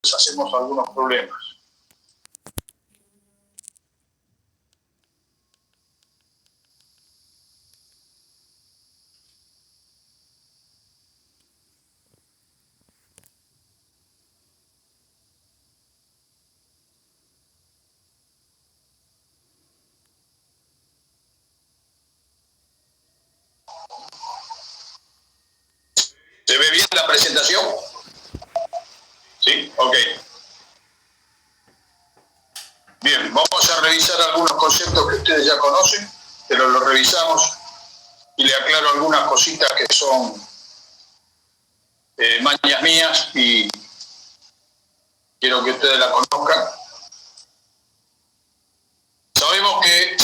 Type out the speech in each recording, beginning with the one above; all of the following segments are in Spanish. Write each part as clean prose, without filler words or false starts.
hacemos algunos problemas. ¿Se ve bien la presentación? ¿Sí? Ok. Bien, vamos a revisar algunos conceptos que ustedes ya conocen, pero los revisamos y le aclaro algunas cositas que son mañas mías y quiero que ustedes la conozcan. Sabemos que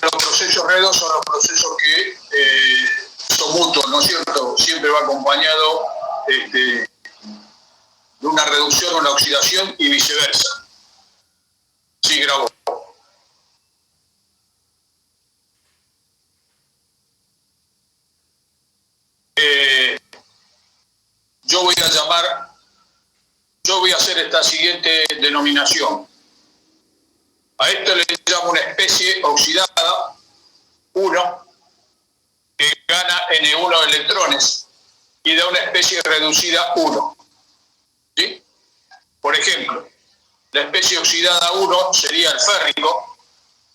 los procesos redos son los procesos que son mutuos, ¿no es cierto? Siempre va acompañado de una reducción o una oxidación y viceversa. Sí, grabo. Yo voy a hacer esta siguiente denominación. A esto le llamo una especie oxidada 1 que gana N1 electrones y da una especie reducida 1. ¿Sí? Por ejemplo, la especie oxidada 1 sería el férrico,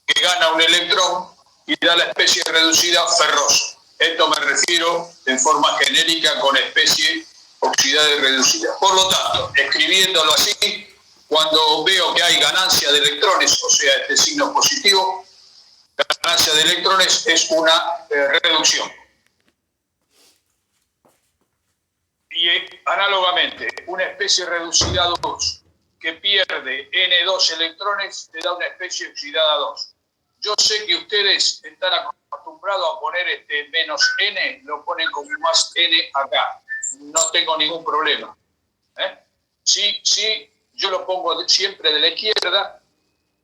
que gana un electrón y da la especie reducida ferroso. Esto me refiero en forma genérica con especie oxidada y reducida. Por lo tanto, escribiéndolo así, cuando veo que hay ganancia de electrones, o sea, este signo positivo, ganancia de electrones es una reducción. Y análogamente, una especie reducida 2 que pierde N2 electrones te da una especie oxidada 2. Yo sé que ustedes están acostumbrados a poner este menos N, lo ponen como más N acá. No tengo ningún problema. Sí, yo lo pongo siempre de la izquierda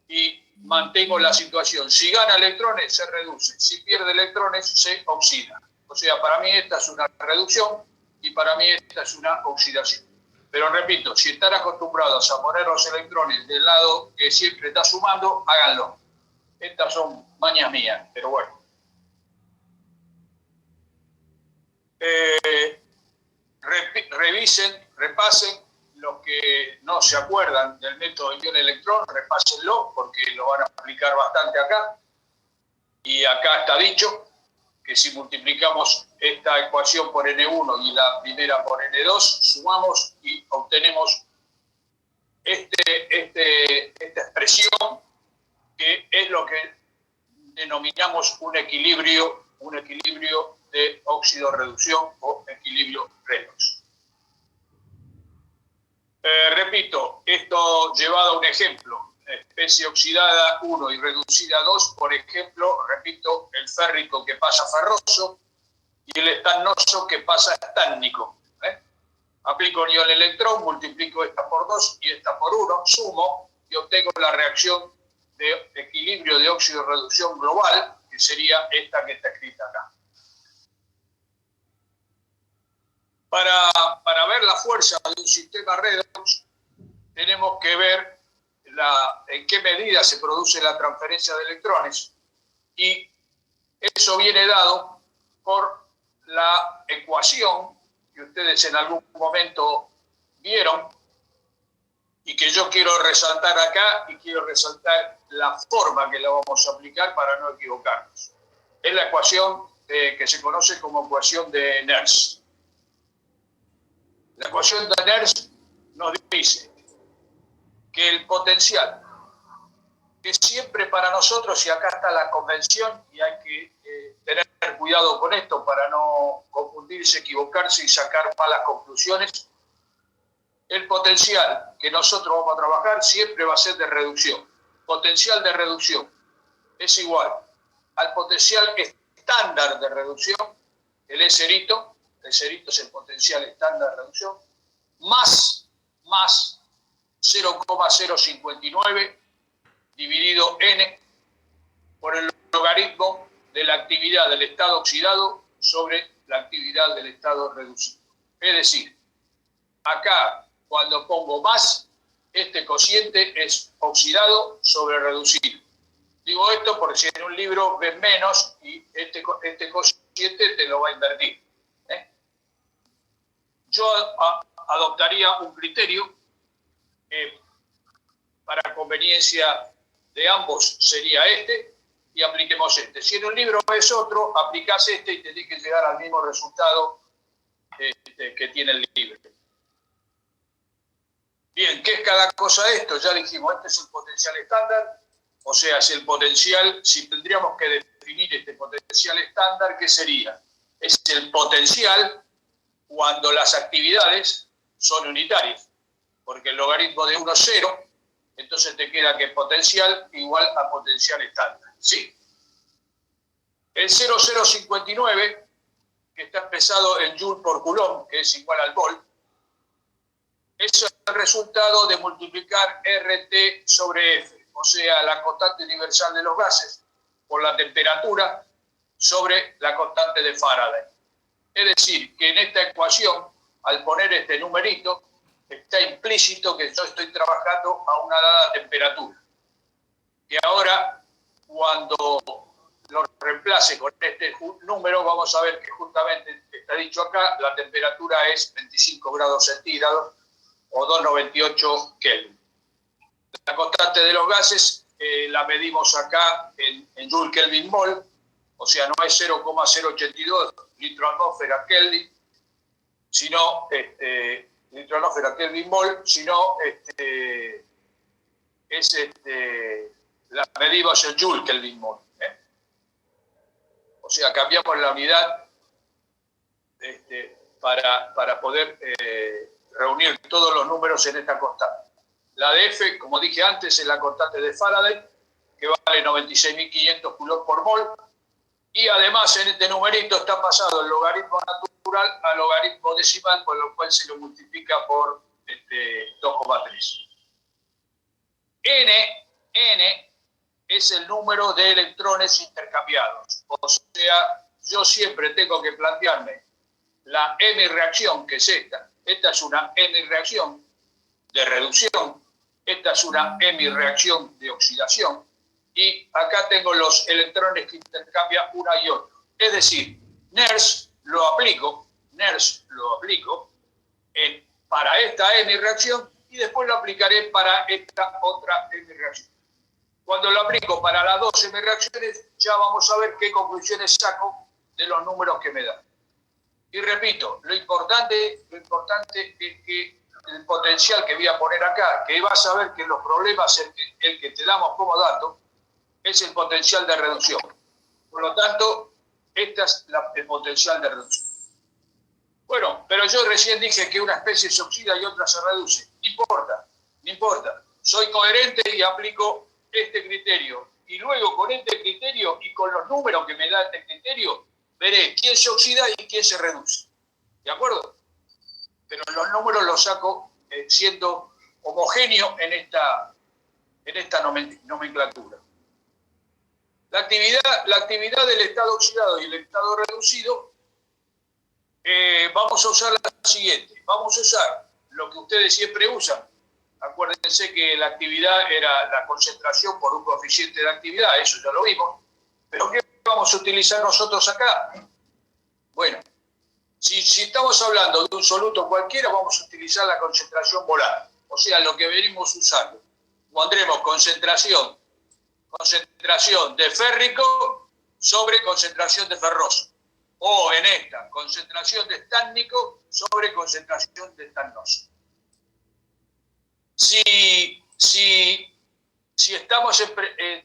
y mantengo la situación. Si gana electrones, se reduce. Si pierde electrones, se oxida. O sea, para mí esta es una reducción y para mí esta es una oxidación. Pero repito, si están acostumbrados a poner los electrones del lado que siempre está sumando, háganlo. Estas son mañas mías, pero bueno. Revisen, repasen. Los que no se acuerdan del método de ion-electrón, repásenlo porque lo van a aplicar bastante acá. Y acá está dicho que si multiplicamos esta ecuación por N1 y la primera por N2, sumamos y obtenemos esta expresión que es lo que denominamos un equilibrio de óxido-reducción o equilibrio redox. Repito, esto llevado a un ejemplo, especie oxidada 1 y reducida 2, por ejemplo, repito, el férrico que pasa ferroso y el estannoso que pasa estánico. Aplico ion electrón, multiplico esta por 2 y esta por 1, sumo y obtengo la reacción de equilibrio de óxido-reducción global, que sería esta que está escrita acá. Para ver la fuerza de un sistema redox, tenemos que ver en qué medida se produce la transferencia de electrones, y eso viene dado por la ecuación que ustedes en algún momento vieron y que yo quiero resaltar acá, y quiero resaltar la forma que la vamos a aplicar para no equivocarnos. Es la ecuación que se conoce como ecuación de Nernst. La ecuación de Nernst nos dice que el potencial, que siempre para nosotros, y acá está la convención, y hay que tener cuidado con esto para no confundirse, equivocarse y sacar malas conclusiones, el potencial que nosotros vamos a trabajar siempre va a ser de reducción. Potencial de reducción es igual al potencial estándar de reducción, el E0, el cerito es el potencial estándar de reducción, más 0,059 dividido N por el logaritmo de la actividad del estado oxidado sobre la actividad del estado reducido. Es decir, acá cuando pongo más, este cociente es oxidado sobre reducido. Digo esto porque si en un libro ves menos y este cociente te lo va a invertir. Yo adoptaría un criterio para conveniencia de ambos sería este y apliquemos este. Si en un libro ves otro, aplicás este y tenés que llegar al mismo resultado que tiene el libro. Bien, ¿qué es cada cosa de esto? Ya dijimos, este es el potencial estándar, o sea, es el potencial, si tendríamos que definir este potencial estándar, ¿qué sería? Es el potencial cuando las actividades son unitarias, porque el logaritmo de 1 es 0, entonces te queda que potencial igual a potencial estándar. ¿Sí? El 0,059, que está expresado en Joule por Coulomb, que es igual al volt, es el resultado de multiplicar RT sobre F, o sea, la constante universal de los gases, por la temperatura sobre la constante de Faraday. Es decir, que en esta ecuación, al poner este numerito, está implícito que yo estoy trabajando a una dada temperatura. Que ahora, cuando lo reemplace con este número, vamos a ver que justamente está dicho acá, la temperatura es 25 grados centígrados o 298 Kelvin. La constante de los gases la medimos acá en Joule Kelvin mol, o sea, no es 0,082 litro atmósfera Kelvin, sino litro atmósfera Kelvin mol, sino la medimos en Joule Kelvin mol. O sea, cambiamos la unidad para poder reunir todos los números en esta constante. La de F, como dije antes, es la constante de Faraday, que vale 96.500 coulomb por mol, y además en este numerito está pasado el logaritmo natural al logaritmo decimal, con lo cual se lo multiplica por 2,3. N es el número de electrones intercambiados. O sea, yo siempre tengo que plantearme la hemi-reacción, que es esta. Esta es una hemi-reacción de reducción. Esta es una hemi-reacción de oxidación. Y acá tengo los electrones que intercambian una y otra. Es decir, NERS lo aplico para esta hemi-reacción y después lo aplicaré para esta otra hemi-reacción. Cuando lo aplico para las dos hemi-reacciones, ya vamos a ver qué conclusiones saco de los números que me dan. Y repito, lo importante es que el potencial que voy a poner acá, que vas a ver que en los problemas el que te damos como dato, es el potencial de reducción. Por lo tanto, este es el potencial de reducción. Bueno, pero yo recién dije que una especie se oxida y otra se reduce. No importa. Soy coherente y aplico este criterio. Y luego con este criterio y con los números que me da este criterio, veré quién se oxida y quién se reduce. ¿De acuerdo? Pero los números los saco siendo homogéneo en esta nomenclatura. La actividad del estado oxidado y el estado reducido, vamos a usar la siguiente. Vamos a usar lo que ustedes siempre usan. Acuérdense que la actividad era la concentración por un coeficiente de actividad, eso ya lo vimos. ¿Pero qué vamos a utilizar nosotros acá? Bueno, si estamos hablando de un soluto cualquiera, vamos a utilizar la concentración molar. O sea, lo que venimos usando. Pondremos concentración de férrico sobre concentración de ferroso. O en esta, concentración de estánico sobre concentración de estanoso. Si estamos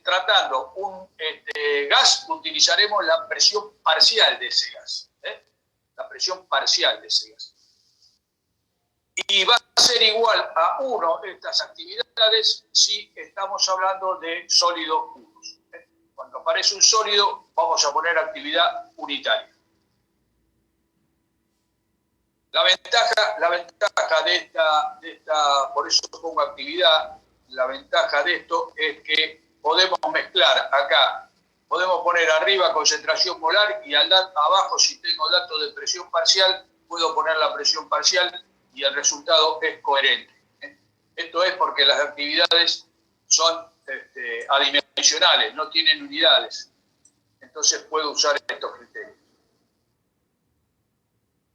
tratando un gas, utilizaremos la presión parcial de ese gas. La presión parcial de ese gas. Y va a ser igual a 1 estas actividades si estamos hablando de sólidos puros. Cuando aparece un sólido, vamos a poner actividad unitaria. La ventaja de esta, por eso pongo actividad, la ventaja de esto es que podemos mezclar acá, podemos poner arriba concentración molar y abajo, si tengo datos de presión parcial, puedo poner la presión parcial y el resultado es coherente. Esto es porque las actividades son adimensionales, no tienen unidades. Entonces puedo usar estos criterios.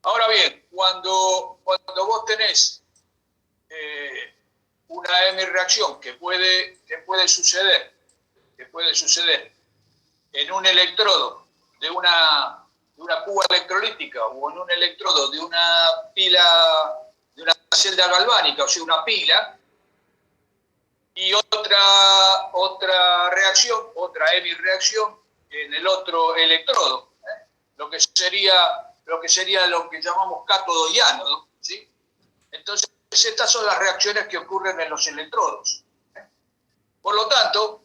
Ahora bien, cuando vos tenés una M-reacción que puede suceder en un electrodo de una cuba electrolítica o en un electrodo de una pila, de una celda galvánica, o sea, una pila, y otra reacción, otra hemi-reacción en el otro electrodo, lo que sería lo que llamamos cátodo y ánodo, ¿sí? Entonces, estas son las reacciones que ocurren en los electrodos. Por lo tanto,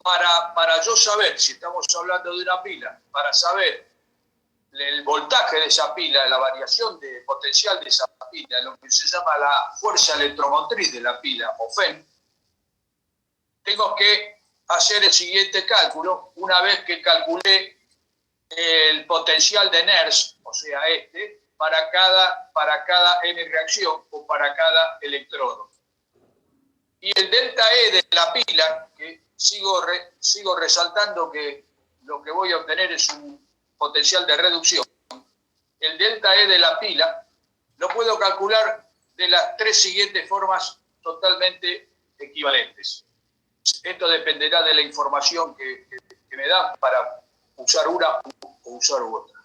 para yo saber si estamos hablando de una pila, para saber el voltaje de esa pila, la variación de potencial de esa pila, lo que se llama la fuerza electromotriz de la pila, o FEM, tengo que hacer el siguiente cálculo. Una vez que calculé el potencial de Nernst, o sea, para cada M-reacción o para cada electrodo. Y el delta E de la pila, que sigo resaltando que lo que voy a obtener es un potencial de reducción. El delta E de la pila lo puedo calcular de las tres siguientes formas totalmente equivalentes. Esto dependerá de la información que me dan para usar una o usar otra.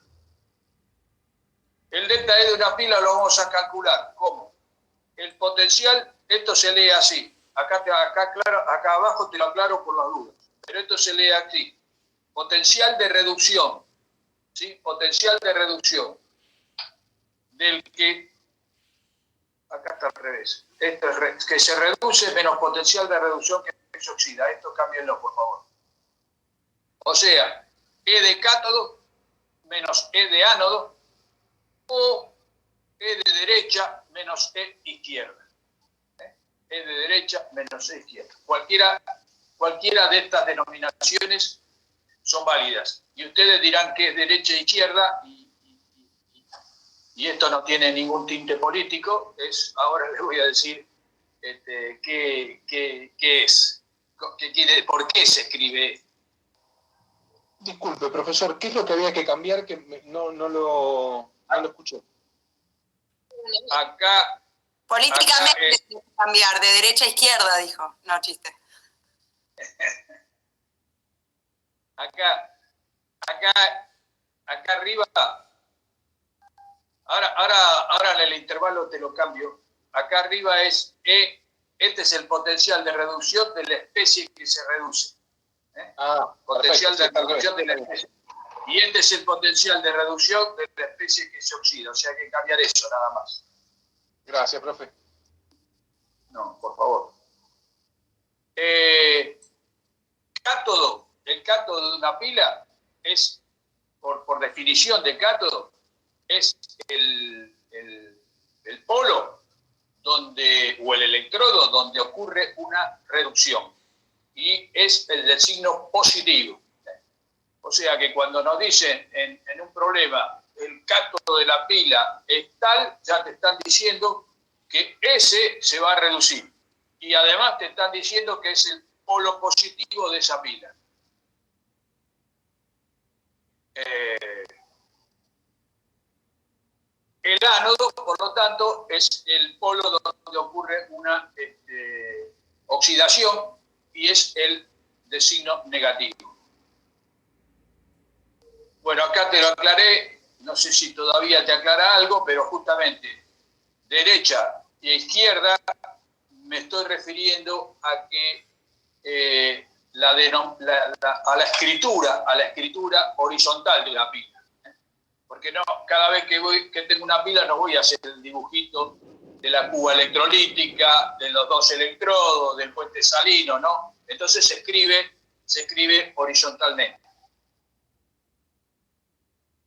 El delta E de una pila lo vamos a calcular como el potencial, esto se lee así. Acá abajo te lo aclaro por las dudas, pero esto se lee así. Potencial de reducción, ¿sí? Potencial de reducción del que, acá está al revés, esto es que se reduce menos potencial de reducción que se oxida. Esto cámbienlo, por favor. O sea, E de cátodo menos E de ánodo, o E de derecha menos E izquierda. E de derecha menos E izquierda. Cualquiera de estas denominaciones son válidas. Y ustedes dirán que es derecha e izquierda, y esto no tiene ningún tinte político. Ahora les voy a decir qué es, por qué se escribe. Disculpe, profesor, ¿qué es lo que había que cambiar que no lo escuché? Acá... Políticamente se tiene que cambiar, de derecha a izquierda, dijo. No, chiste. Acá arriba, ahora en el intervalo te lo cambio. Acá arriba es E, este es el potencial de reducción de la especie que se reduce. Potencial perfecto, de reducción de la especie. Y este es el potencial de reducción de la especie que se oxida. O sea, hay que cambiar eso nada más. Gracias, profe. No, por favor. Cátodo. El cátodo de una pila es, por definición de cátodo, es el polo o el electrodo donde ocurre una reducción. Y es el del signo positivo. O sea que cuando nos dicen en un problema el cátodo de la pila es tal, ya te están diciendo que ese se va a reducir. Y además te están diciendo que es el polo positivo de esa pila. El ánodo, por lo tanto, es el polo donde ocurre una oxidación y es el de signo negativo. Bueno, acá te lo aclaré, no sé si todavía te aclara algo, pero justamente derecha e izquierda me estoy refiriendo a que a la escritura horizontal de la pila. Porque no, cada vez que tengo una pila no voy a hacer el dibujito de la cuba electrolítica, de los dos electrodos, del puente salino, ¿no? Entonces se escribe horizontalmente.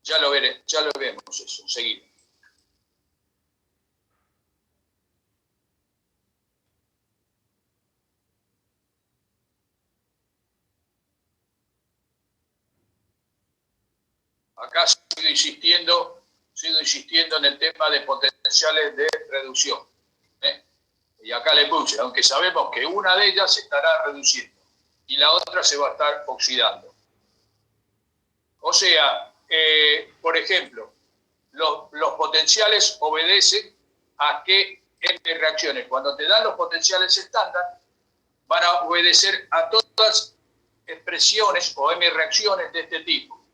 Ya lo vemos eso, enseguida. Acá sigo insistiendo en el tema de potenciales de reducción. Y acá le puse, aunque sabemos que una de ellas se estará reduciendo y la otra se va a estar oxidando. O sea, por ejemplo, los potenciales obedecen a qué M reacciones. Cuando te dan los potenciales estándar, van a obedecer a todas expresiones o M reacciones de este tipo.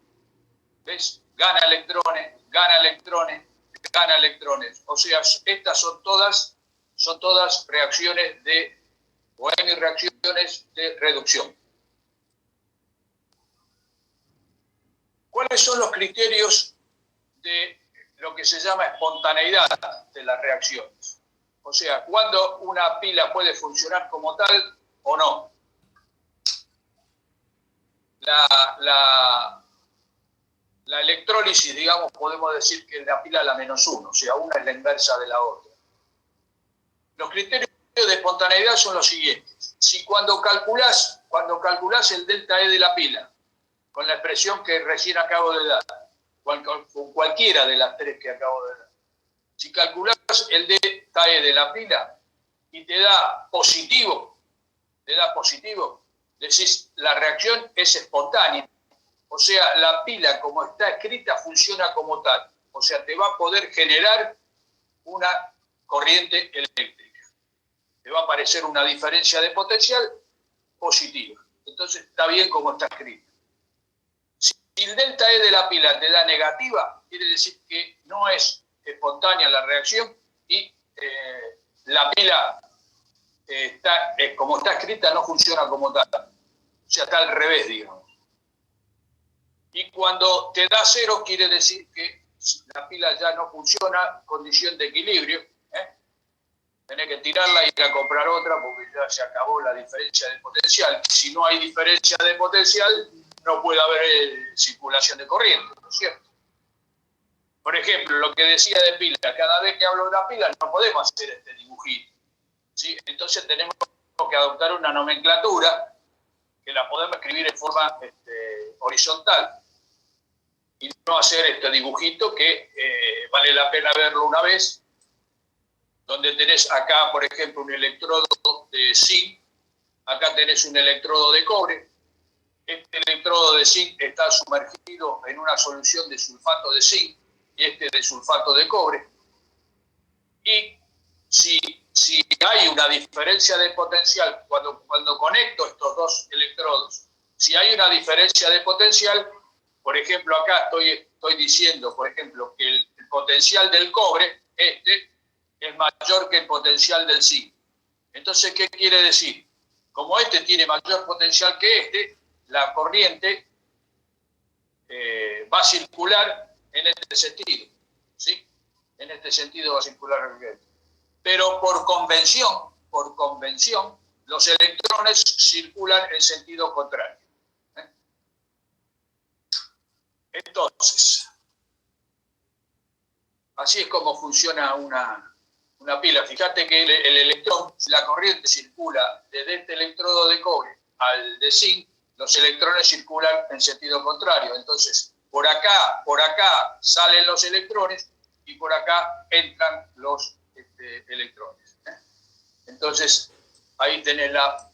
¿Ves? Gana electrones, gana electrones, gana electrones. O sea, estas son todas reacciones o M reacciones de reducción. ¿Cuáles son los criterios de lo que se llama espontaneidad de las reacciones? O sea, ¿cuándo una pila puede funcionar como tal o no? La electrólisis, digamos, podemos decir que es la pila la -1, o sea, una es la inversa de la otra. Los criterios de espontaneidad son los siguientes. Si cuando calculás el delta E de la pila, con la expresión que recién acabo de dar, con cualquiera de las tres que acabo de dar, si calculás el delta E de la pila y te da positivo, decís la reacción es espontánea. O sea, la pila como está escrita funciona como tal. O sea, te va a poder generar una corriente eléctrica. Te va a aparecer una diferencia de potencial positiva. Entonces está bien como está escrita. Si el delta E de la pila te da negativa, quiere decir que no es espontánea la reacción y la pila como está escrita no funciona como tal. O sea, está al revés, digamos. Y cuando te da 0, quiere decir que la pila ya no funciona, condición de equilibrio. Tenés que tirarla y ir a comprar otra porque ya se acabó la diferencia de potencial. Si no hay diferencia de potencial, no puede haber circulación de corriente, ¿no es cierto? Por ejemplo, lo que decía de pila, cada vez que hablo de una pila no podemos hacer este dibujito, ¿sí? Entonces tenemos que adoptar una nomenclatura que la podemos escribir en forma horizontal y no hacer este dibujito que vale la pena verlo una vez, donde tenés acá, por ejemplo, un electrodo de zinc, acá tenés un electrodo de cobre. Este electrodo de zinc está sumergido en una solución de sulfato de zinc y este de sulfato de cobre. Y si hay una diferencia de potencial, cuando conecto estos dos electrodos, si hay una diferencia de potencial, por ejemplo, acá estoy diciendo, por ejemplo, que el potencial del cobre, es mayor que el potencial del zinc. Entonces, ¿qué quiere decir? Como este tiene mayor potencial que la corriente va a circular en este sentido, ¿sí? En este sentido va a circular la corriente. Pero por convención, los electrones circulan en sentido contrario. Entonces, así es como funciona una pila. Fíjate que el electrón, si la corriente circula desde este electrodo de cobre al de zinc, los electrones circulan en sentido contrario. Entonces, por acá salen los electrones y por acá entran los electrones. Entonces, ahí tenés la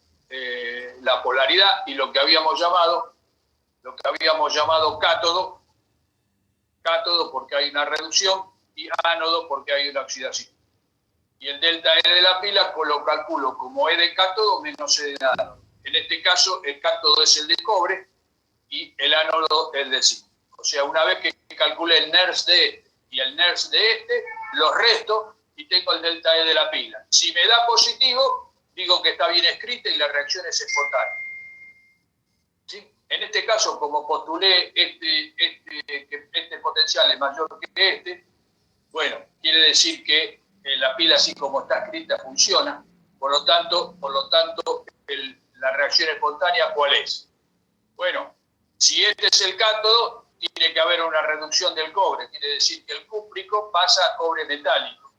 polaridad y lo que habíamos llamado cátodo porque hay una reducción y ánodo porque hay una oxidación. Y el delta E de la pila lo calculo como E de cátodo menos E de ánodo. En este caso, el cátodo es el de cobre y el ánodo el de zinc. O sea, una vez que calculé el NERS de este y el NERS de los resto y tengo el delta E de la pila. Si me da positivo, digo que está bien escrita y la reacción es espontánea. ¿Sí? En este caso, como postulé que este potencial es mayor que bueno, quiere decir que la pila así como está escrita funciona, por lo tanto la reacción espontánea, ¿cuál es? Bueno, si este es el cátodo, tiene que haber una reducción del cobre, quiere decir que el cúprico pasa a cobre metálico.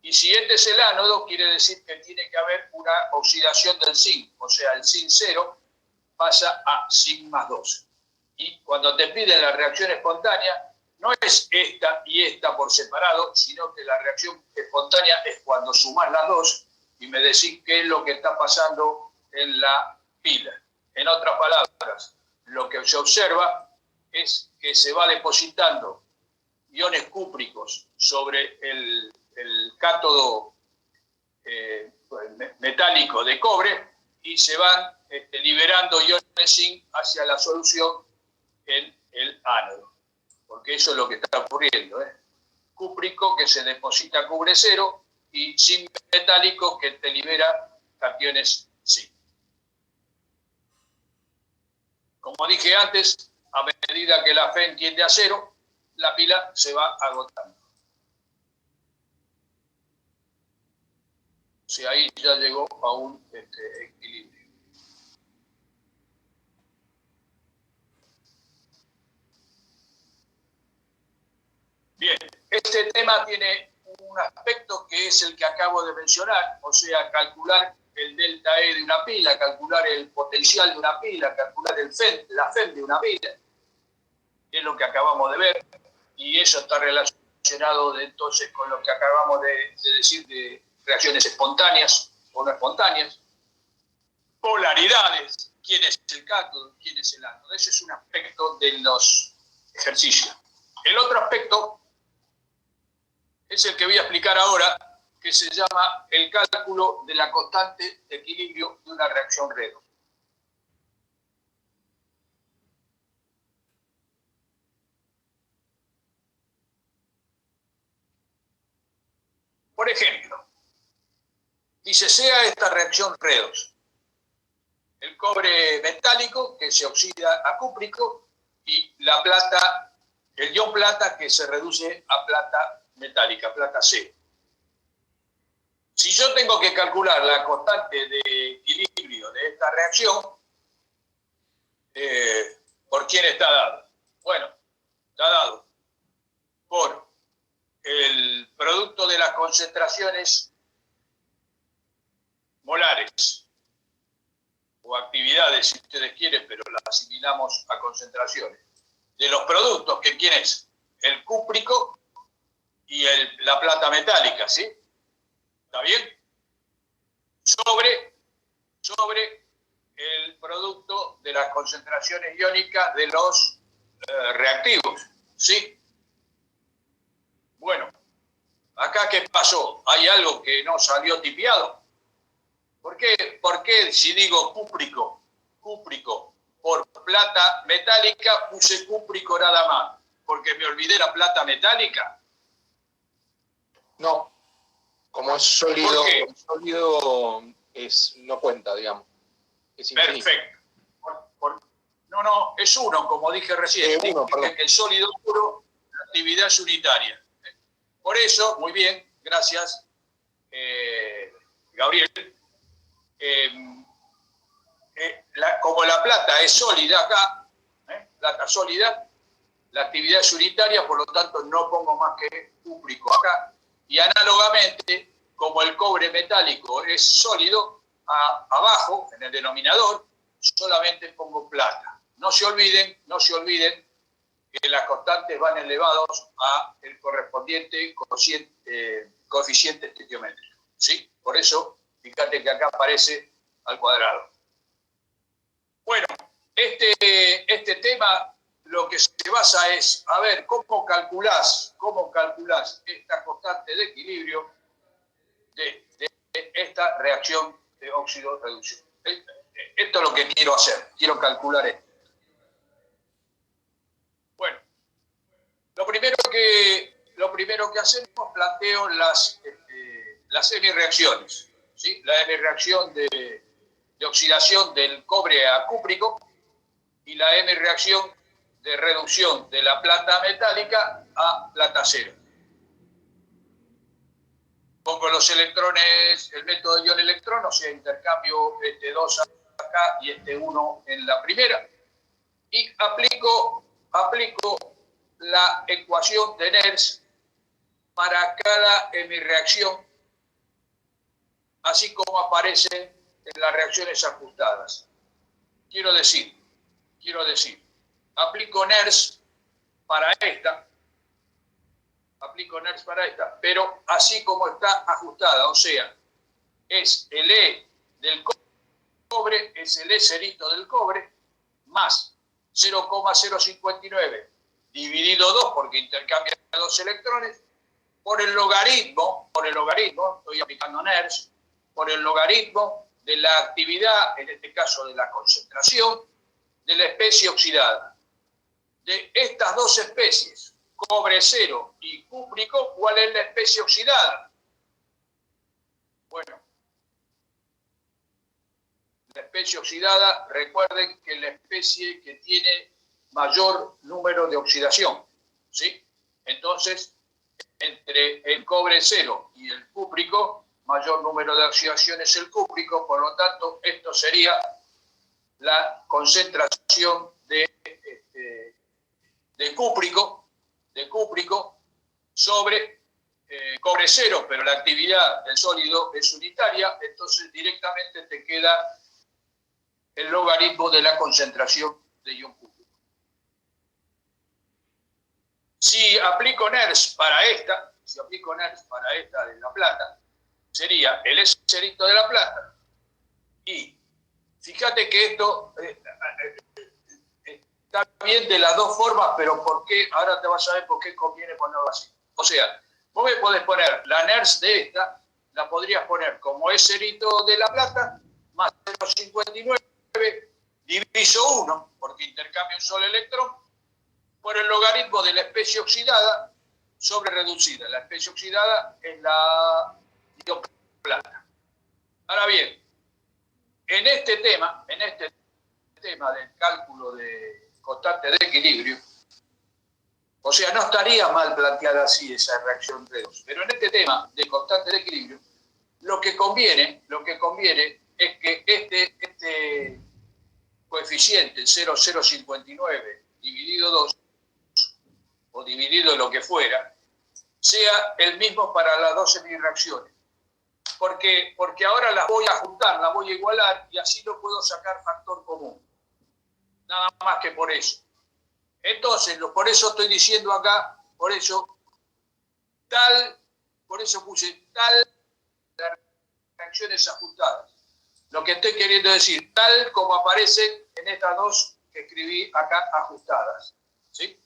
Y si este es el ánodo, quiere decir que tiene que haber una oxidación del zinc, o sea, el zinc 0 pasa a zinc más 2. Y cuando te piden la reacción espontánea, no es esta y esta por separado, sino que la reacción espontánea es cuando sumás las dos y me decís qué es lo que está pasando en la pila. En otras palabras, lo que se observa es que se va depositando iones cúpricos sobre el cátodo metálico de cobre y se van liberando iones zinc hacia la solución en el ánodo. Porque eso es lo que está ocurriendo. Cúprico que se deposita cubre cero y zinc metálico que te libera cationes zinc. Como dije antes, a medida que la FEN tiende a cero, la pila se va agotando. O sea, ahí ya llegó a un equilibrio. Bien, este tema tiene un aspecto que es el que acabo de mencionar, o sea, calcular el delta E de una pila, calcular el potencial de una pila, calcular la FEM de una pila, es lo que acabamos de ver, y eso está relacionado entonces con lo que acabamos de decir de reacciones espontáneas o no espontáneas, polaridades, quién es el cátodo, quién es el ánodo. Ese es un aspecto de los ejercicios. El otro aspecto es el que voy a explicar ahora, que se llama el cálculo de la constante de equilibrio de una reacción redox. Por ejemplo, dice, sea esta reacción redox, el cobre metálico que se oxida a cúprico y la plata, el ion plata que se reduce a plata metálica, plata C. Si yo tengo que calcular la constante de equilibrio de esta reacción, ¿por quién está dado? Bueno, está dado por el producto de las concentraciones molares o actividades, si ustedes quieren, pero las asimilamos a concentraciones. De los productos, que ¿quién es? El cúprico y la plata metálica, ¿sí? ¿Está bien? Sobre el producto de las concentraciones iónicas de los reactivos, ¿sí? Bueno, acá ¿qué pasó? ¿Hay algo que no salió tipiado? ¿Por qué si digo cúprico por plata metálica puse cúprico nada más? ¿Porque me olvidé la plata metálica? No, como es sólido, ¿Por qué? sólido no cuenta, digamos. Es infinito. Perfecto. No, es uno, como dije recién. Dije que el sólido puro, la actividad es unitaria. Por eso, muy bien, gracias, Gabriel. Como la plata es sólida acá, plata sólida, la actividad es unitaria, por lo tanto no pongo más que cúprico acá. Y análogamente, como el cobre metálico es sólido, abajo, en el denominador, solamente pongo plata. No se olviden que las constantes van elevados a el correspondiente coeficiente estequiométrico, ¿sí? Por eso, fíjate que acá aparece al cuadrado. Bueno, este tema lo que se basa es, a ver, ¿cómo calculás esta constante de equilibrio de esta reacción de óxido-reducción? Esto es lo que quiero hacer, quiero calcular esto. Bueno, lo primero que hacemos, planteo las hemireacciones, ¿sí? La hemireacción de oxidación del cobre a cúprico y la hemireacción de reducción de la plata metálica a plata cero. Pongo los electrones, el método de ion-electrón, o sea, intercambio este 2 acá y este 1 en la primera, y aplico la ecuación de Nernst para cada hemireacción, así como aparece en las reacciones ajustadas. Quiero decir, aplico Nernst para esta, pero así como está ajustada, o sea, es el E del cobre, es el E cerito del cobre, más 0,059 dividido 2, porque intercambia 2 electrones, por el logaritmo, estoy aplicando NERS, por el logaritmo de la actividad, en este caso de la concentración, de la especie oxidada. De estas dos especies, cobre 0 y cúprico, ¿cuál es la especie oxidada? Bueno, la especie oxidada, recuerden que es la especie que tiene mayor número de oxidación, ¿sí? Entonces, entre el cobre 0 y el cúprico, mayor número de oxidación es el cúprico, por lo tanto, esto sería la concentración de cúprico sobre cobre 0, pero la actividad del sólido es unitaria, entonces directamente te queda el logaritmo de la concentración de ion cúprico. Si aplico NERS para esta, de la plata, sería el cerito de la plata. Y fíjate que esto está bien de las dos formas, pero ¿por qué? Ahora te vas a ver por qué conviene ponerlo así. O sea, vos me podés poner la NERS de esta, la podrías poner como es cerito de la plata, más 0,59 diviso 1, porque intercambia un solo electrón, por el logaritmo de la especie oxidada sobre reducida. La especie oxidada es la ion plata. Ahora bien, en este tema del cálculo de constante de equilibrio, o sea, no estaría mal planteada así esa reacción redox, pero en este tema de constante de equilibrio, lo que conviene es que este coeficiente 0,059 dividido 2, o dividido lo que fuera, sea el mismo para las dos semireacciones. Porque ahora las voy a juntar, las voy a igualar y así no puedo sacar factor común. Nada más que por eso. Entonces, por eso estoy diciendo acá, por eso puse tal reacciones ajustadas. Lo que estoy queriendo decir, tal como aparece en estas dos que escribí acá ajustadas. ¿Sí?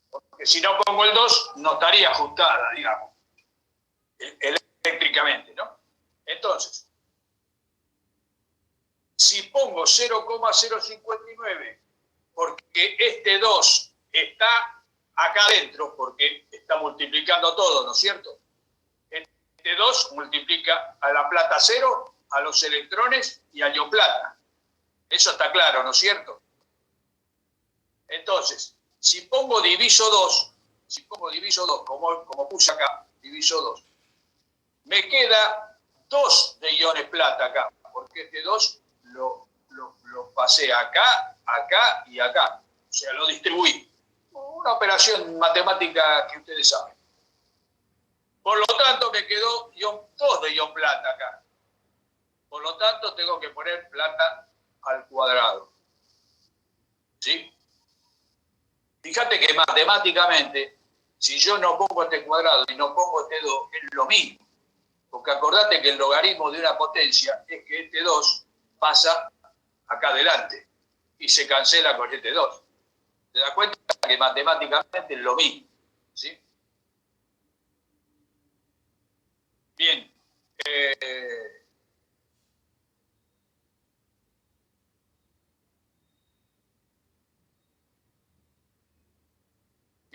Porque si no pongo el 2, no estaría ajustada, digamos, eléctricamente, ¿no? Entonces, si pongo 0,059, porque este 2 está acá adentro, porque está multiplicando todo, ¿no es cierto? Este 2 multiplica a la plata 0, a los electrones y al ion plata. Eso está claro, ¿no es cierto? Entonces, si pongo diviso 2, como puse acá, diviso 2, me queda 2 de iones plata acá, porque este 2 lo pasé acá, acá y acá. O sea, lo distribuí. Una operación matemática que ustedes saben. Por lo tanto, me quedó 2 de ion plata acá. Por lo tanto, tengo que poner plata al cuadrado. ¿Sí? Fíjate que matemáticamente, si yo no pongo este cuadrado y no pongo este 2, es lo mismo. Porque acordate que el logaritmo de una potencia es que este 2 pasa acá adelante y se cancela con este 2. ¿Te das cuenta que matemáticamente es lo mismo? ¿Sí? Bien.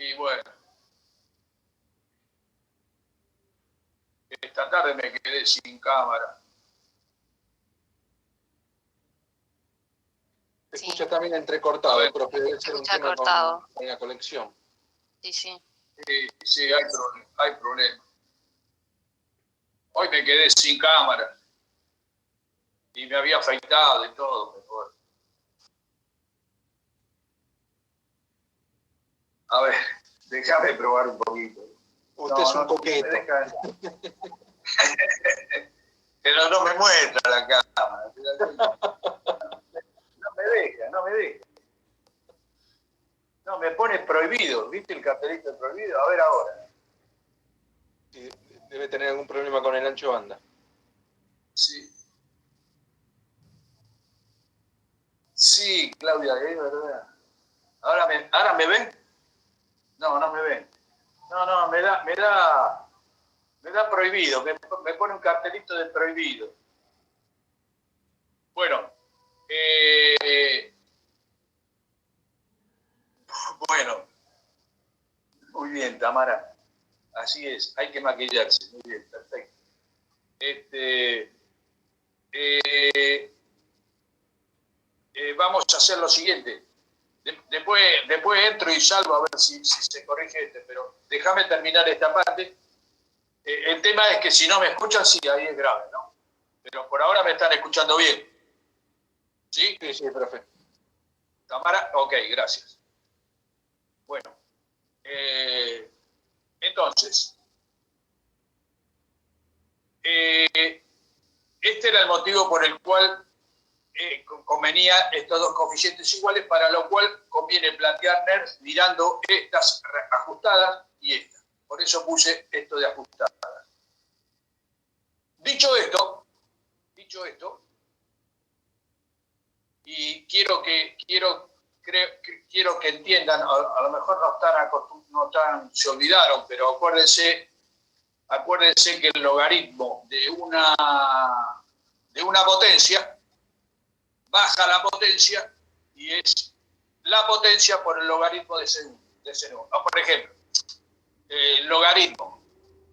Y bueno, esta tarde me quedé sin cámara. Se escucha también entrecortado, profe, debe ser un tema con la conexión. Sí. Sí, hay problema. Hoy me quedé sin cámara. Y me había afeitado y todo. Mejor. A ver, déjame probar un poquito. Usted es un coqueto. Pero no me muestra la cámara. No me deja. No, me pone prohibido. ¿Viste el cartelito de prohibido? A ver ahora. Sí, debe tener algún problema con el ancho banda. Sí. Sí, Claudia, es verdad. ¿Ahora me ven? No, no me ven. No, me da prohibido, me pone un cartelito de prohibido. Bueno, bueno, muy bien, Tamara. Así es, hay que maquillarse. Muy bien, perfecto. Vamos a hacer lo siguiente. Después entro y salgo a ver si se corrige pero déjame terminar esta parte. El tema es que si no me escuchan, sí, ahí es grave, ¿no? Pero por ahora me están escuchando bien. ¿Sí? Sí, sí, profe. Tamara, ok, gracias. Bueno, entonces, este era el motivo por el cual convenía estos dos coeficientes iguales, para lo cual conviene plantear NERS mirando estas ajustadas y estas. Por eso puse esto de ajustadas. Dicho esto, y quiero que entiendan, a lo mejor se olvidaron, pero acuérdense que el logaritmo de una potencia baja la potencia y es la potencia por el logaritmo de ese número. Por ejemplo, el logaritmo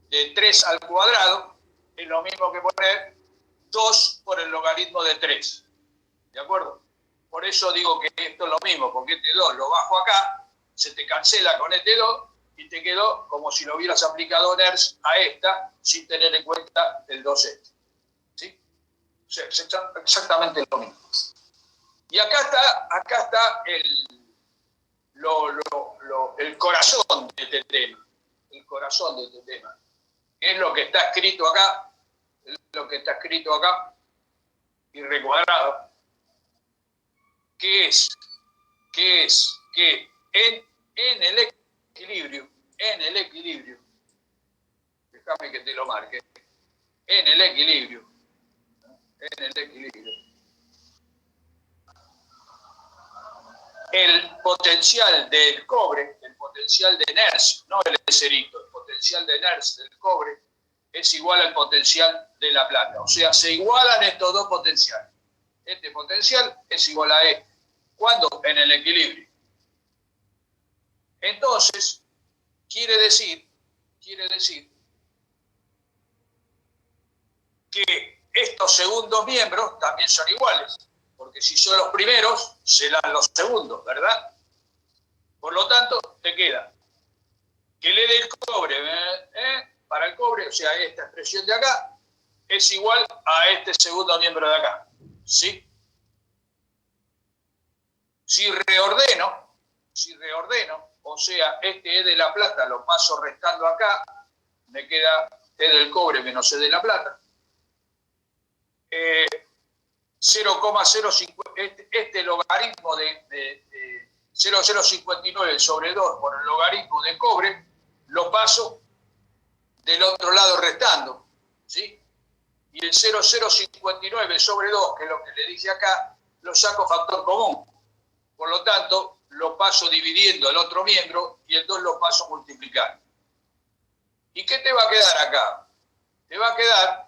de 3 al cuadrado es lo mismo que poner 2 por el logaritmo de 3. ¿De acuerdo? Por eso digo que esto es lo mismo, porque este 2 lo bajo acá, se te cancela con este 2 y te quedó como si lo hubieras aplicado NERS a esta sin tener en cuenta el 2 este. ¿Sí? O sea, es exactamente lo mismo. Y acá está el corazón de este tema. El corazón de este tema. Es lo que está escrito acá, y recuadrado. Que es que en el equilibrio, déjame que te lo marque, en el equilibrio, el potencial del cobre, el potencial de NERS, no el cerito, el potencial de NERS del cobre es igual al potencial de la plata. O sea, se igualan estos dos potenciales. Este potencial es igual a este. ¿Cuándo? En el equilibrio. Entonces, quiere decir que estos segundos miembros también son iguales, porque si son los primeros, serán los segundos, ¿verdad? Por lo tanto, te queda que el E del cobre, para el cobre, o sea, esta expresión de acá, es igual a este segundo miembro de acá, ¿sí? Si reordeno, o sea, este E de la plata lo paso restando acá, me queda E del cobre menos E de la plata. 0,050, este logaritmo de 0,059 sobre 2 por el logaritmo de cobre, lo paso del otro lado restando, ¿sí? Y el 0,059 sobre 2, que es lo que le dije acá, lo saco factor común. Por lo tanto, lo paso dividiendo el otro miembro y el 2 lo paso multiplicando. ¿Y qué te va a quedar acá? Te va a quedar,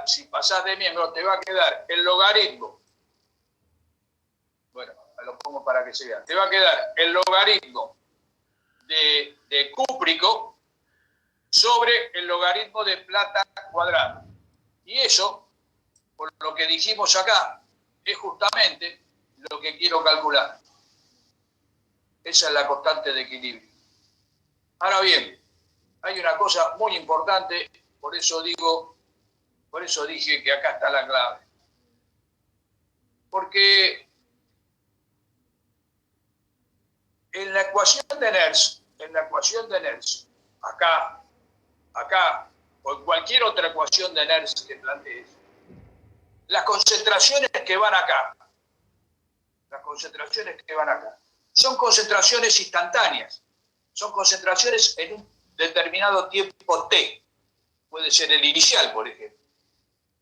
si pasás de miembro, te va a quedar el logaritmo. Bueno, lo pongo para que se vea. Te va a quedar el logaritmo de cúprico sobre el logaritmo de plata cuadrado. Y eso, por lo que dijimos acá, es justamente lo que quiero calcular. Esa es la constante de equilibrio. Ahora bien, hay una cosa muy importante, por eso dije que acá está la clave. Porque en la ecuación de NERS, acá, o en cualquier otra ecuación de NERS que plantees, las concentraciones que van acá, son concentraciones instantáneas, son concentraciones en un determinado tiempo t. puede ser el inicial, por ejemplo.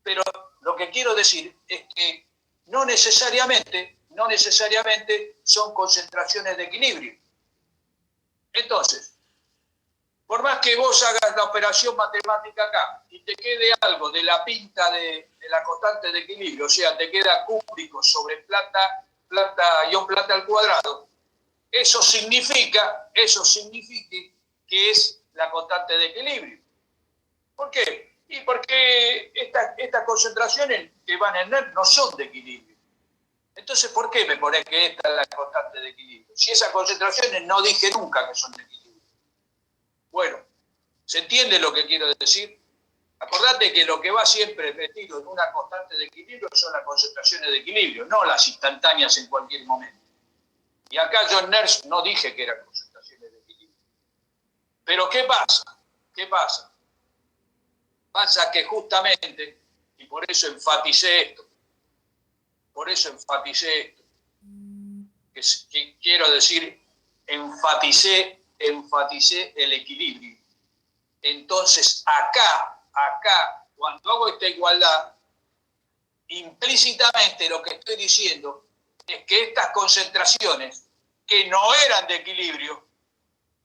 Pero lo que quiero decir es que no necesariamente son concentraciones de equilibrio. Entonces, por más que vos hagas la operación matemática acá y te quede algo de la pinta de la constante de equilibrio, o sea, te queda cúbico sobre ion plata al cuadrado, eso significa que es la constante de equilibrio. ¿Por qué? Y porque estas concentraciones que van en NERC no son de equilibrio. Entonces, ¿por qué me pones que esta es la constante de equilibrio? Si esas concentraciones no dije nunca que son de equilibrio. Bueno, ¿se entiende lo que quiero decir? Acordate que lo que va siempre metido en una constante de equilibrio son las concentraciones de equilibrio, no las instantáneas en cualquier momento. Y acá yo en NERSC no dije que eran concentraciones de equilibrio. Pero ¿qué pasa? ¿Qué pasa? Pasa que justamente, y por eso enfaticé esto, que quiero decir, enfaticé el equilibrio. Entonces, acá, cuando hago esta igualdad, implícitamente lo que estoy diciendo es que estas concentraciones, que no eran de equilibrio,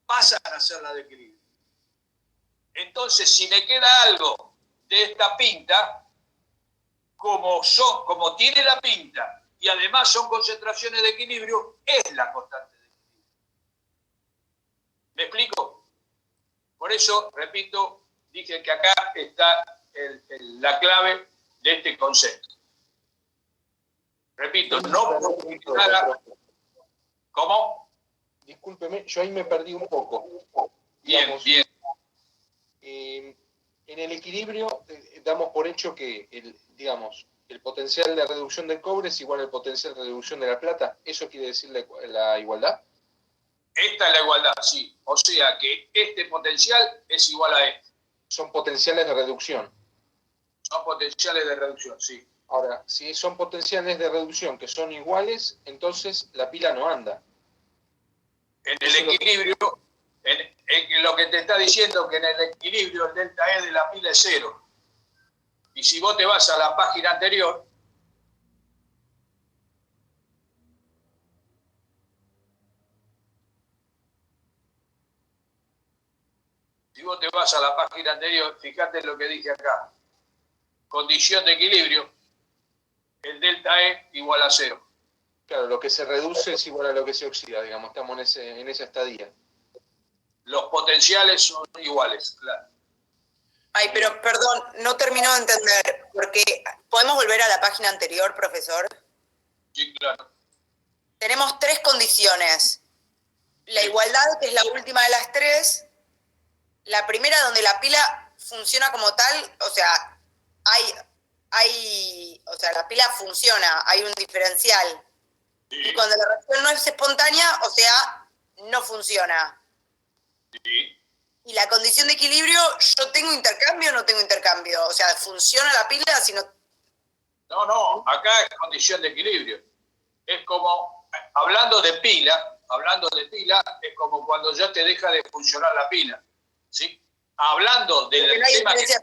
pasan a ser las de equilibrio. Entonces, si me queda algo de esta pinta, como tiene la pinta y además son concentraciones de equilibrio, es la constante de equilibrio. ¿Me explico? Por eso, repito, dije que acá está la clave de este concepto. Repito, no puedo nada. ¿Cómo? Discúlpeme, yo ahí me perdí un poco. Bien, Digamos, bien. En el equilibrio damos por hecho que el potencial de reducción del cobre es igual al potencial de reducción de la plata. ¿Eso quiere decir la igualdad? Esta es la igualdad, sí. O sea que este potencial es igual a este. Son potenciales de reducción. Son potenciales de reducción, sí. Ahora, si son potenciales de reducción que son iguales, entonces la pila no anda. En el equilibrio, en lo que te está diciendo que en el equilibrio el delta E de la pila es 0. Y si vos te vas a la página anterior, fíjate lo que dije acá. Condición de equilibrio, el delta E igual a 0. Claro, lo que se reduce es igual a lo que se oxida, digamos, estamos en esa estadía. Los potenciales son iguales, claro. Ay, pero perdón, no termino de entender, porque ¿podemos volver a la página anterior, profesor? Sí, claro. Tenemos 3 condiciones. La Sí. igualdad, que es la última de las 3. La primera, donde la pila funciona como tal, o sea, la pila funciona, hay un diferencial. Sí. Y cuando la reacción no es espontánea, o sea, no funciona. Sí. Y la condición de equilibrio, ¿yo tengo intercambio o no tengo intercambio? O sea, ¿funciona la pila si no...? No, acá es condición de equilibrio. Es como, hablando de pila, es como cuando ya te deja de funcionar la pila. ¿Sí? Hablando del Porque no hay tema diferencia,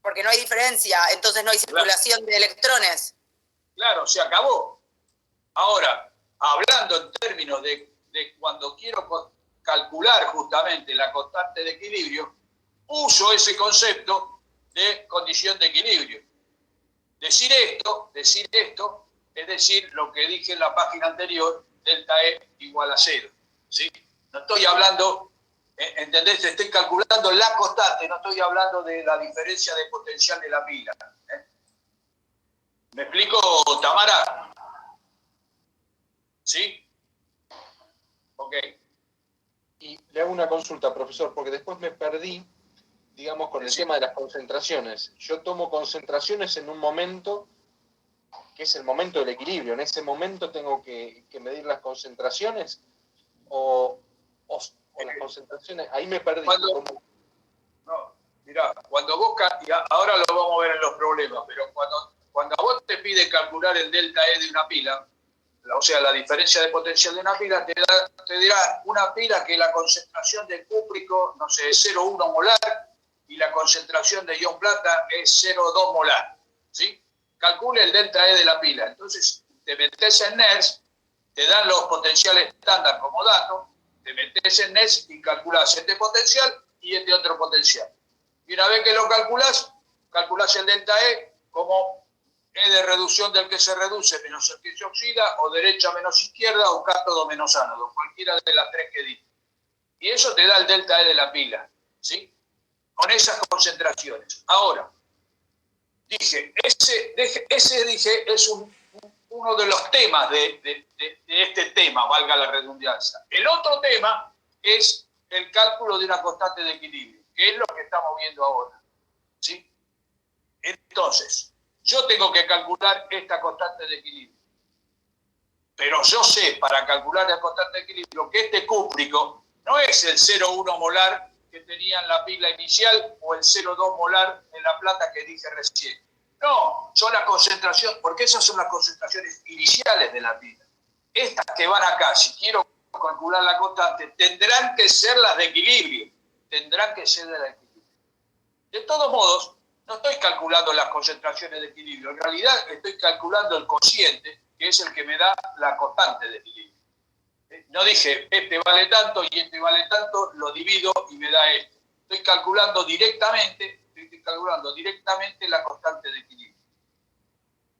porque no hay diferencia, entonces no hay circulación de electrones. Claro, se acabó. Ahora, hablando en términos de cuando quiero calcular justamente la constante de equilibrio, uso ese concepto de condición de equilibrio. Decir esto es decir lo que dije en la página anterior, delta E igual a 0. ¿Sí? No estoy hablando, ¿entendés? Estoy calculando la constante, no estoy hablando de la diferencia de potencial de la pila. ¿Me explico, Tamara? ¿Sí? Ok. Y le hago una consulta, profesor, porque después me perdí, digamos, con el tema de las concentraciones. Yo tomo concentraciones en un momento que es el momento del equilibrio. ¿En ese momento tengo que medir las concentraciones? ¿O las concentraciones? Ahí me perdí. No, mirá, cuando vos, y ahora lo vamos a ver en los problemas, pero cuando a vos te pide calcular el delta E de una pila, o sea, la diferencia de potencial de una pila, te dirá una pila que la concentración de cúprico, no sé, 0,1 molar, y la concentración de ion plata es 0,2 molar, ¿sí? Calcule el delta E de la pila. Entonces, te metes en NERS, te dan los potenciales estándar como dato, te metes en NERS y calculas este potencial y este otro potencial. Y una vez que lo calculás el delta E como E de reducción del que se reduce menos el que se oxida, o derecha menos izquierda, o cátodo menos ánodo, cualquiera de las tres que di. Y eso te da el delta E de la pila, ¿sí? Con esas concentraciones. Ahora, ese es uno de los temas de este tema, valga la redundancia. El otro tema es el cálculo de una constante de equilibrio, que es lo que estamos viendo ahora, ¿sí? Entonces, yo tengo que calcular esta constante de equilibrio. Pero yo sé, para calcular la constante de equilibrio, que este cúprico no es el 0,1 molar que tenía en la pila inicial o el 0,2 molar en la plata que dije recién. No, son las concentraciones, porque esas son las concentraciones iniciales de la pila. Estas que van acá, si quiero calcular la constante, tendrán que ser las de equilibrio. Tendrán que ser de la equilibrio. De todos modos, no estoy calculando las concentraciones de equilibrio. En realidad estoy calculando el cociente, que es el que me da la constante de equilibrio. No dije, este vale tanto y este vale tanto, lo divido y me da esto. Estoy calculando directamente la constante de equilibrio.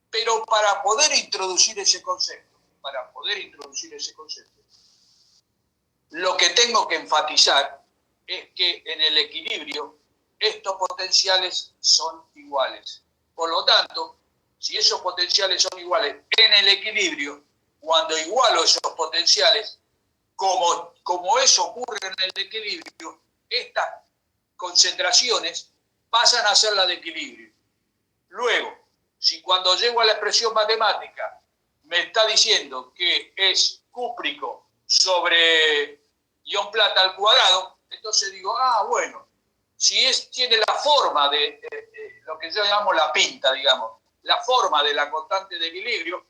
Pero para poder introducir ese concepto, lo que tengo que enfatizar es que en el equilibrio estos potenciales son iguales. Por lo tanto, si esos potenciales son iguales en el equilibrio, cuando igualo esos potenciales, como eso ocurre en el equilibrio, estas concentraciones pasan a ser la de equilibrio. Luego, si cuando llego a la expresión matemática me está diciendo que es cúprico sobre ion plata al cuadrado, entonces digo, bueno, si tiene la forma de lo que yo llamo la pinta, digamos, la forma de la constante de equilibrio,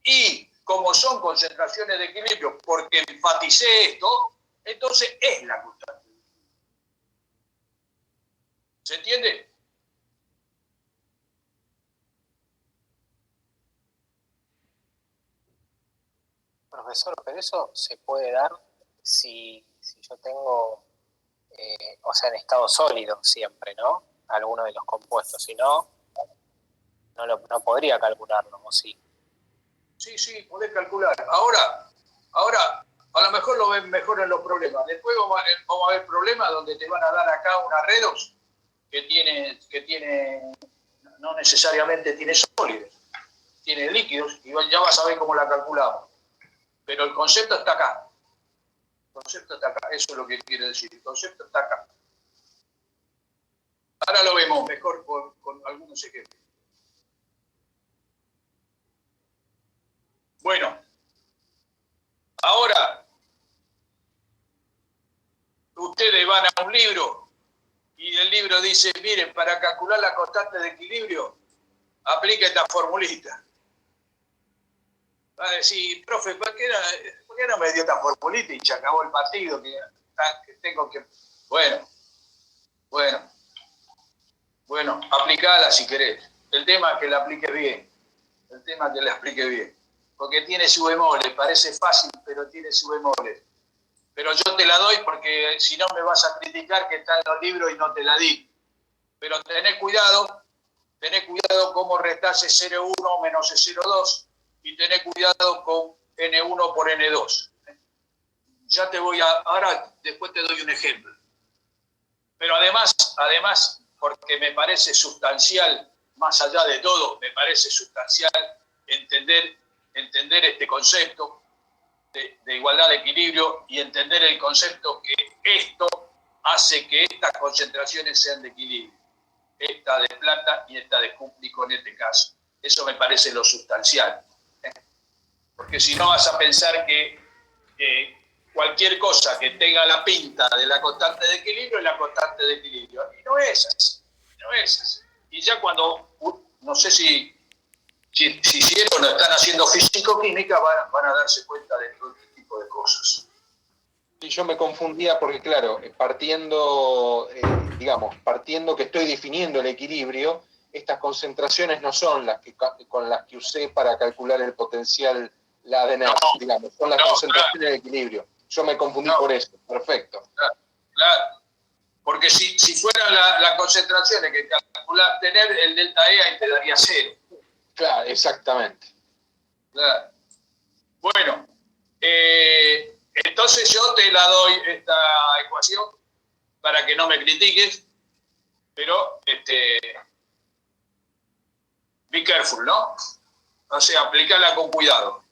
y como son concentraciones de equilibrio, porque enfaticé esto, entonces es la constante. ¿Se entiende? Profesor, pero eso se puede dar si yo tengo, o sea, en estado sólido siempre, ¿no? Alguno de los compuestos, si no, no podría calcularlo, ¿o sí? Sí, podés calcular. Ahora, a lo mejor lo ven mejor en los problemas. Después vamos a ver problemas donde te van a dar acá una redox que tiene, no necesariamente tiene sólidos, tiene líquidos, y ya vas a ver cómo la calculamos. Pero el concepto está acá. Eso es lo que quiere decir. El concepto está acá. Ahora lo vemos mejor con algunos ejemplos. Bueno, ahora ustedes van a un libro y el libro dice, miren, para calcular la constante de equilibrio, aplica esta formulita. Va a decir, profe, ¿por qué no me dio esta formulita y se acabó el partido? Que tengo que... Bueno, aplicala si querés. El tema es que la apliques bien. Porque tiene su bemoles, parece fácil, pero tiene su bemoles. Pero yo te la doy porque si no me vas a criticar que está en los libros y no te la di. Pero tenés cuidado cómo restás S01 menos S02 y tenés cuidado con N1 por N2. Ahora después te doy un ejemplo. Pero además, porque me parece sustancial, más allá de todo, me parece sustancial entender este concepto de igualdad de equilibrio y entender el concepto que esto hace que estas concentraciones sean de equilibrio. Esta de plata y esta de cúprico en este caso. Eso me parece lo sustancial. Porque si no vas a pensar que cualquier cosa que tenga la pinta de la constante de equilibrio es la constante de equilibrio. Y no es así. Y ya cuando, no sé si hicieron o están haciendo físico-química, van a darse cuenta de todo este tipo de cosas. Y yo me confundía porque, claro, partiendo que estoy definiendo el equilibrio, estas concentraciones no son las que con las que usé para calcular el potencial, la de Nernst, digamos, son las concentraciones de equilibrio. Yo me confundí por eso, perfecto. Claro. Porque si fueran las concentraciones que calculás tener, el delta E ahí te daría 0. Claro, exactamente. Claro. Bueno, entonces yo te la doy esta ecuación para que no me critiques, pero be careful, ¿no? O sea, aplicala con cuidado.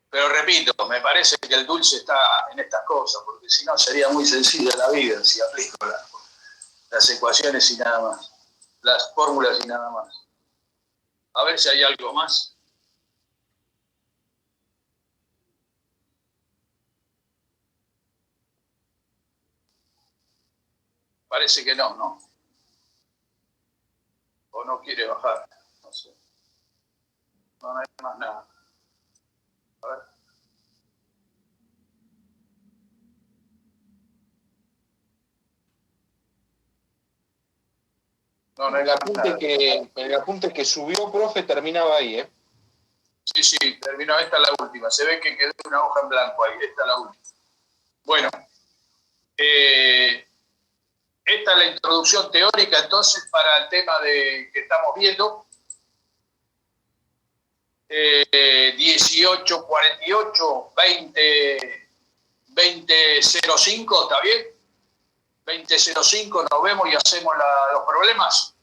Pero repito, me parece que el dulce está en estas cosas, porque si no sería muy sencilla la vida si aplico las ecuaciones y nada más, las fórmulas y nada más. A ver si hay algo más. Parece que no, ¿no? O no quiere bajar, no sé. No hay más nada. A ver. No, no hay El apunte que subió, profe, terminaba ahí, ¿eh? Sí, terminó. Esta es la última. Se ve que quedó una hoja en blanco ahí. Esta es la última. Bueno, esta es la introducción teórica, entonces, para el tema que estamos viendo. 1848, 2005, ¿está bien? 2005, nos vemos y hacemos los problemas.